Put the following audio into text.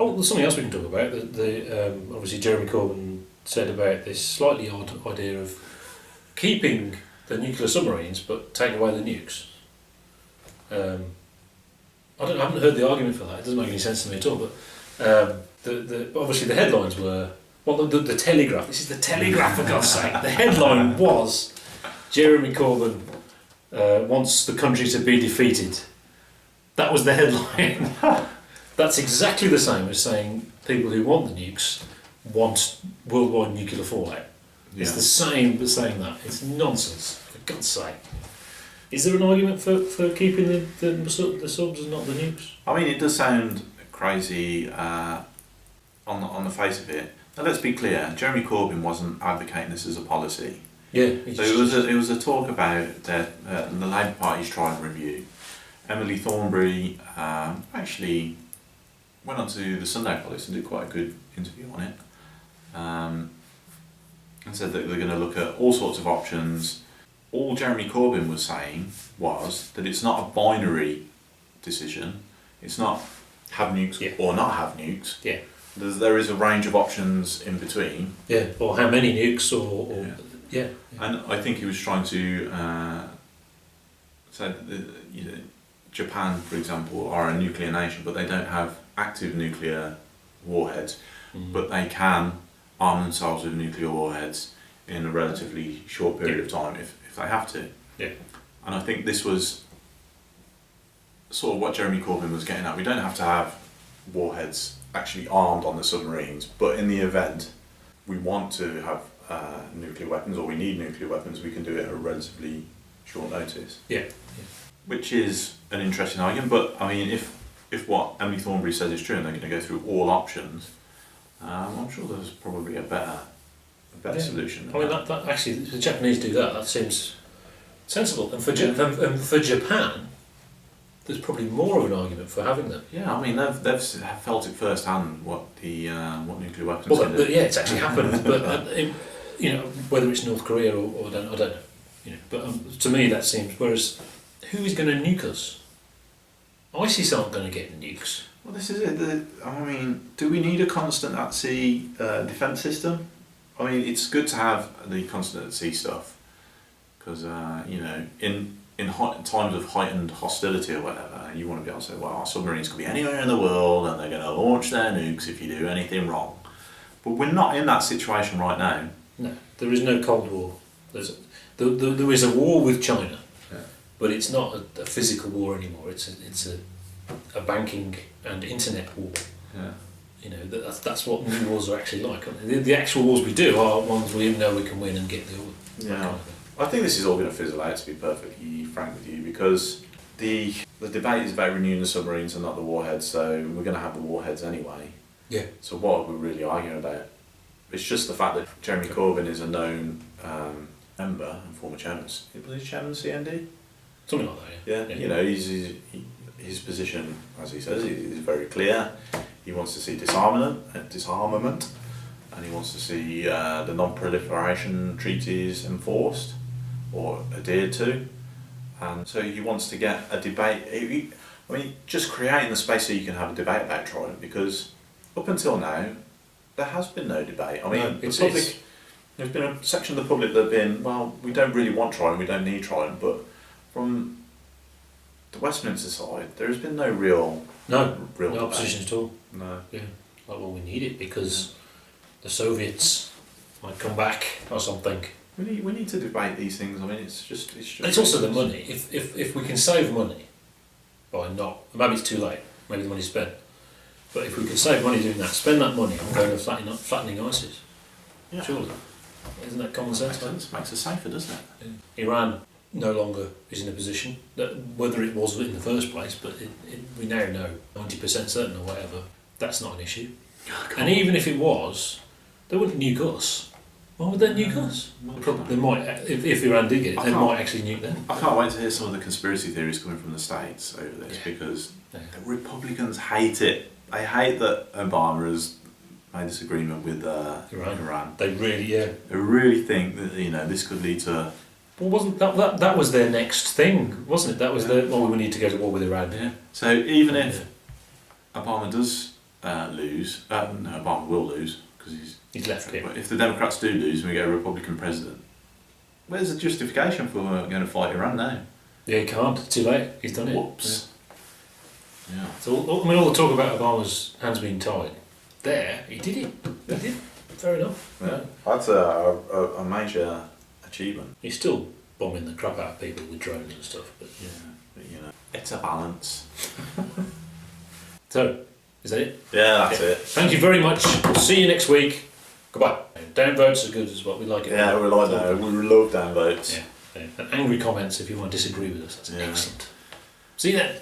Oh, there's something else we can talk about. Obviously Jeremy Corbyn said about this slightly odd idea of keeping the nuclear submarines but taking away the nukes. I haven't heard the argument for that. It doesn't make any sense to me at all. But obviously the headlines were the Telegraph. This is the Telegraph, for God's sake. The headline was Jeremy Corbyn wants the country to be defeated. That was the headline. That's exactly the same as saying people who want the nukes want worldwide nuclear fallout. Yeah. It's the same as saying that. It's nonsense, for God's sake. Is there an argument for keeping the subs and not the nukes? I mean, it does sound crazy on the face of it. Now, let's be clear, Jeremy Corbyn wasn't advocating this as a policy. Yeah. So it was a talk about the Labour Party's Trident review. Emily Thornberry actually went on to the Sunday Police and did quite a good interview on it, and said that they're going to look at all sorts of options. All Jeremy Corbyn was saying was that it's not a binary decision. It's not have nukes or not have nukes. Yeah. There is a range of options in between. Yeah, or how many nukes or yeah. And I think he was trying to say that Japan, for example, are a nuclear nation, but they don't have active nuclear warheads, but they can arm themselves with nuclear warheads in a relatively short period of time if they have to. Yeah. And I think this was sort of what Jeremy Corbyn was getting at. We don't have to have warheads actually armed on the submarines, but in the event we want to have nuclear weapons or we need nuclear weapons, we can do it at a relatively short notice. Yeah. Which is an interesting argument, but I mean, if what Emily Thornberry says is true and they're going to go through all options, I'm sure there's probably a better solution. I mean, that actually, the Japanese do that. That seems sensible. And for Japan, there's probably more of an argument for having them. Yeah, I mean, they've felt it firsthand what nuclear weapons can do. Yeah, it's actually happened. But whether it's North Korea or I don't know. But to me, that seems. Whereas, who is going to nuke us? ISIS aren't going to get nukes. Well, this is it. I mean, do we need a constant at sea defence system? I mean, it's good to have the constant at sea stuff because in times of heightened hostility or whatever, you want to be able to say, well, our submarines could be anywhere in the world and they're going to launch their nukes if you do anything wrong. But we're not in that situation right now. No, there is no Cold War. There is a war with China, but it's not a physical war anymore. It's a banking and internet war. Yeah. That's what new wars are actually like. The actual wars we do are ones we know we can win and get the order. Yeah. Kind of I think this is all going to fizzle out, to be perfectly frank with you, because the debate is about renewing the submarines and not the warheads, so we're going to have the warheads anyway. Yeah. So what are we really arguing about? It's just the fact that Jeremy Corbyn is a known member and former chairman. Was he chairman of CND? Something like that, yeah. His position, as he says, is very clear. He wants to see disarmament, and he wants to see the non-proliferation treaties enforced or adhered to, and so he wants to get a debate. Just creating the space so you can have a debate about Trident, because up until now there has been no debate. There's been a section of the public that have been, well, we don't really want Trident, we don't need Trident, but from the Westminster side, there has been no real opposition at all. No. Yeah. We need it because the Soviets might come back or something. We need to debate these things. It's just. It's also the money. If we can save money by not, maybe it's too late. Maybe the money's spent. But if we can save money doing that, spend that money on going to flattening ISIS. Yeah. Surely, isn't that common sense? Makes us safer, doesn't it? Yeah. Iran no longer is in a position that, whether it was in the first place, but we now know 90% certain or whatever, that's not an issue. And even if it was, they wouldn't nuke us. Why would they nuke us? They might, if Iran did get it, they might actually nuke them. I can't wait to hear some of the conspiracy theories coming from the States over this, because the Republicans hate it. They hate that Obama has made this agreement with Iran. They really, They really think that this could lead to. Well, wasn't that was their next thing, wasn't it? That was we need to go to war with Iran. Yeah. So even if Obama does lose, no, Obama will lose because He's left here. But if the Democrats do lose and we get a Republican president, where's the justification for going to fight Iran now? Yeah, he can't. Too late. He's done it. Whoops. Yeah. So, I mean, all the talk about Obama's hands being tied, there, he did it. He did. Fair enough. Yeah. That's a major achievement. He's still bombing the crap out of people with drones and stuff, but Yeah, but it's a balance. So, is that it? Yeah, that's it. Thank you very much. We'll see you next week. Goodbye. Downvotes are good as well. We like it. Yeah, we like that. We love downvotes. Yeah. And angry comments if you want to disagree with us. That's Yeah. excellent. See you then.